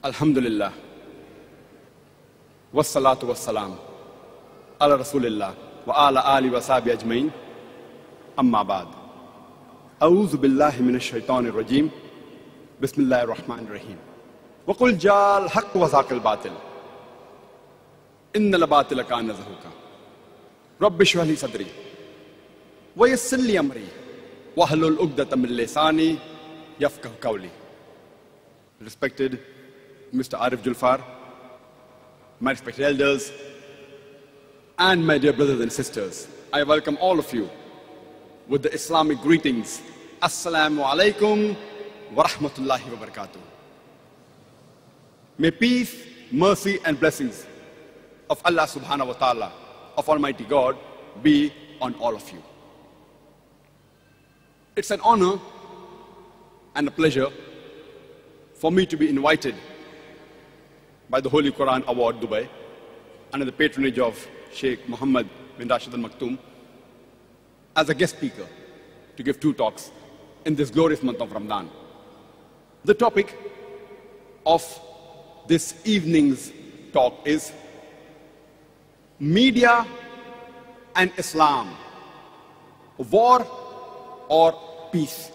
Alhamdulillah. Wassalatu wassalam. Ala Rasulillah. Wa ala ali wa sahbihi ajmain. Amma ba'd. A'udhu billahi minash shaitanir rajim. Bismillahir rahmanir rahim. Wa qul ja'al haqq wa zaqal batil. Innal batila kana zahuqa. Rabbi shrah li sadri. Wa yassir li amri. Wahlul 'uqdatam min lisani yafqahu qawli. Respected Mr. Arif Julfar, my respected elders, and my dear brothers and sisters, I welcome all of you with the Islamic greetings. Assalamu alaikum wa rahmatullahi wa barakatuh. May peace, mercy, and blessings of Allah subhanahu wa ta'ala, of Almighty God, be on all of you. It's an honor and a pleasure for me to be invited by the Holy Quran Award, Dubai, under the patronage of Sheikh Muhammad bin Rashid Al Maktoum, as a guest speaker to give 2 talks in this glorious month of Ramadan. The topic of this evening's talk is Media and Islam, war or peace.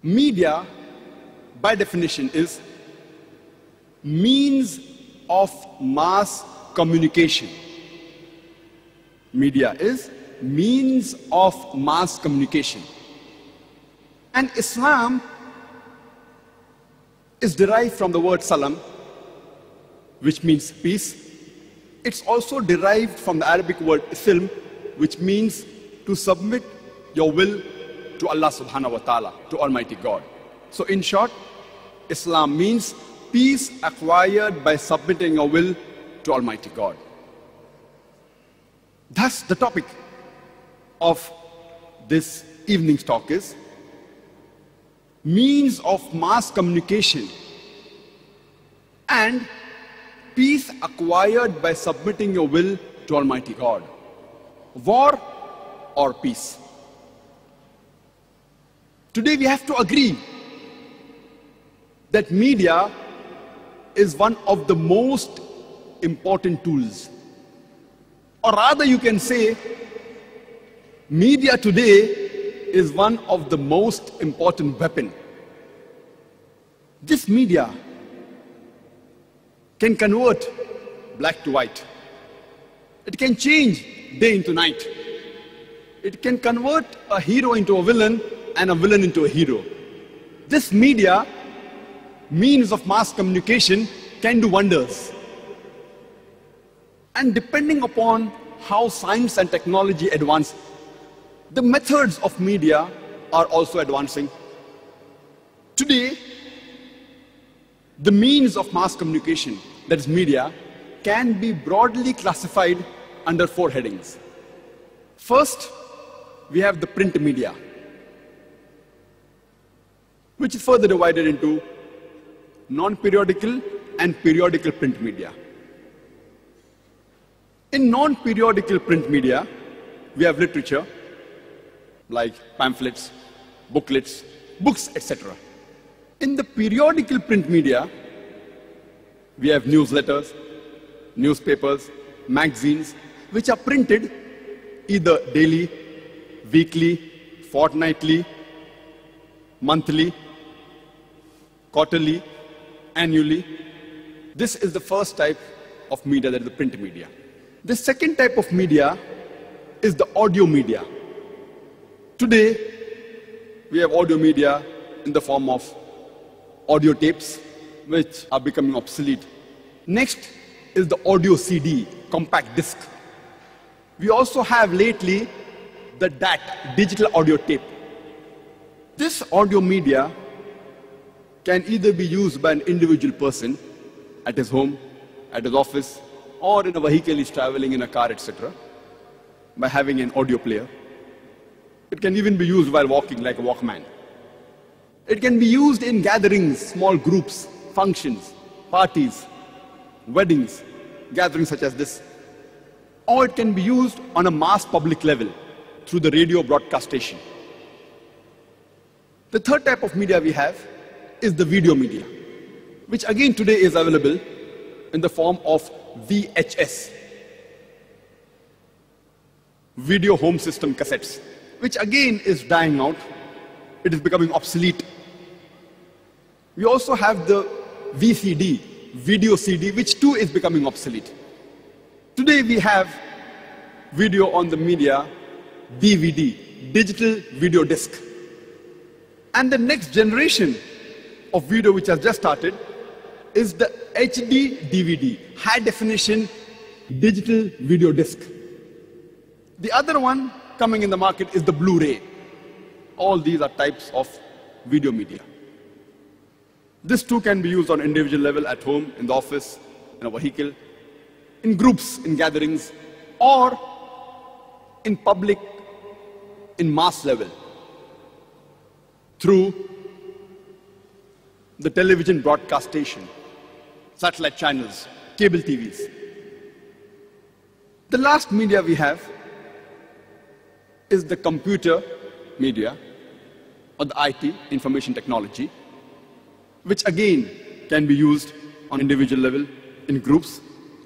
Media, by definition, is means of mass communication. Media is means of mass communication. And Islam is derived from the word salam, which means peace. It's also derived from the Arabic word silm, which means to submit your will to Allah subhanahu wa ta'ala, to Almighty God. So in short, Islam means peace acquired by submitting your will to Almighty God. Thus, the topic of this evening's talk is means of mass communication and peace acquired by submitting your will to Almighty God. War or peace? Today we have to agree that media is one of the most important tools. Or rather you can say, media today is one of the most important weapon. This media can convert black to white. It can change day into night. It can convert a hero into a villain and a villain into a hero. This media, means of mass communication, can do wonders. And depending upon how science and technology advance, the methods of media are also advancing. Today, the means of mass communication, that is media, can be broadly classified under 4 headings. First, we have the print media, which is further divided into non-periodical and periodical print media. In non-periodical print media, we have literature like pamphlets, booklets, books, etc. In the periodical print media, we have newsletters, newspapers, magazines, which are printed either daily, weekly, fortnightly, monthly, quarterly, annually. This is the first type of media, that is the print media. The second type of media is the audio media. Today, we have audio media in the form of audio tapes, which are becoming obsolete. Next is the audio CD, compact disc. We also have lately the DAT, digital audio tape. This audio media can either be used by an individual person at his home, at his office, or in a vehicle he's traveling in a car, etc., by having an audio player. It can even be used while walking like a Walkman. It can be used in gatherings, small groups, functions, parties, weddings, gatherings such as this. Or it can be used on a mass public level through the radio broadcast station. The third type of media we have is the video media, which again today is available in the form of VHS, video home system cassettes, which again is dying out. It is becoming obsolete. We also have the VCD, video CD, which too is becoming obsolete. Today we have video on the media, DVD, digital video disc. And the next generation of video which has just started is the HD DVD, high definition digital video disc. The other one coming in the market is the Blu-ray. All these are types of video media. This too can be used on individual level at home, in the office, in a vehicle, in groups, in gatherings, or in public, in mass level, through the television broadcast station, satellite channels, cable TVs. The last media we have is the computer media, or the IT, information technology, which again can be used on individual level, in groups,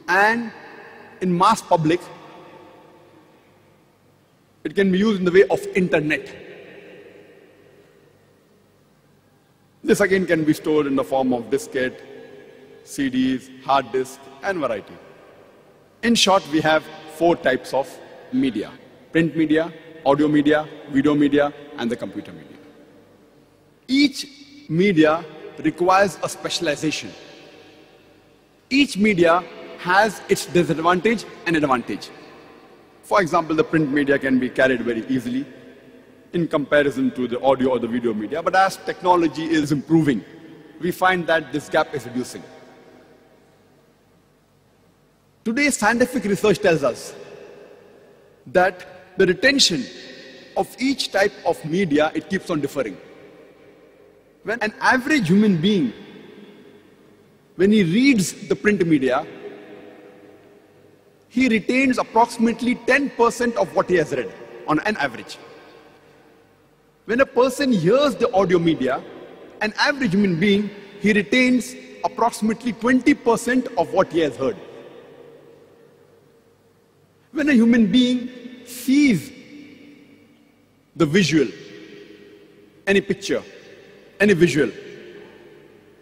and in mass public. It can be used in the way of internet. This again can be stored in the form of diskette, CDs, hard disk, and variety. In short, we have 4 types of media: print media, audio media, video media, and the computer media. Each media requires a specialization. Each media has its disadvantage and advantage. For example, the print media can be carried very easily in comparison to the audio or the video media, but as technology is improving, we find that this gap is reducing. Today, scientific research tells us that the retention of each type of media, it keeps on differing. When an average human being, when he reads the print media, he retains approximately 10% of what he has read on an average. When a person hears the audio media, an average human being, he retains approximately 20% of what he has heard. When a human being sees the visual, any picture, any visual,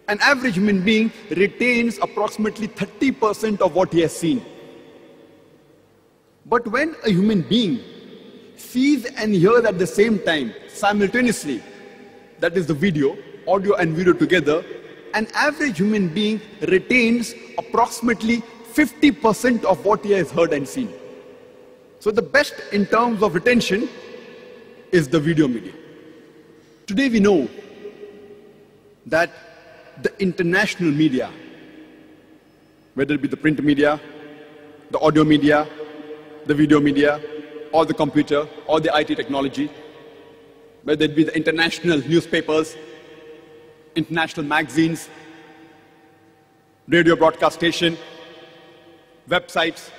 an average human being retains approximately 30% of what he has seen. But when a human being sees and hears at the same time, simultaneously, that is the video, audio and video together, an average human being retains approximately 50% of what he has heard and seen. So the best in terms of retention is the video media. Today we know that the international media, whether it be the print media, the audio media, the video media, or the computer, or the IT technology, whether it be the international newspapers, international magazines, radio broadcast station, websites,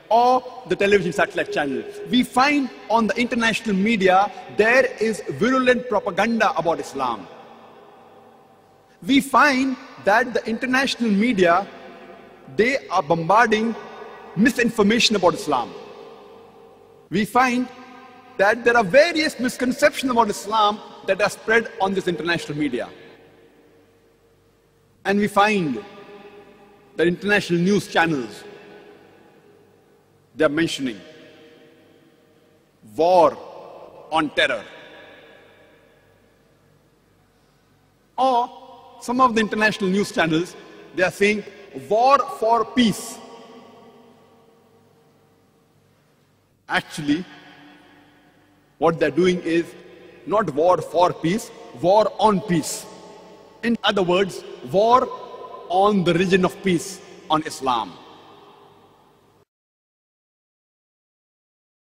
or the television satellite channel, we find on the international media there is virulent propaganda about Islam. We find that the international media, they are bombarding misinformation about Islam. We find that there are various misconceptions about Islam that are spread on this international media. And we find that international news channels, they are mentioning war on terror. Or some of the international news channels, they are saying war for peace. Actually, what they're doing is not war for peace, war on peace. In other words, war on the religion of peace, on Islam.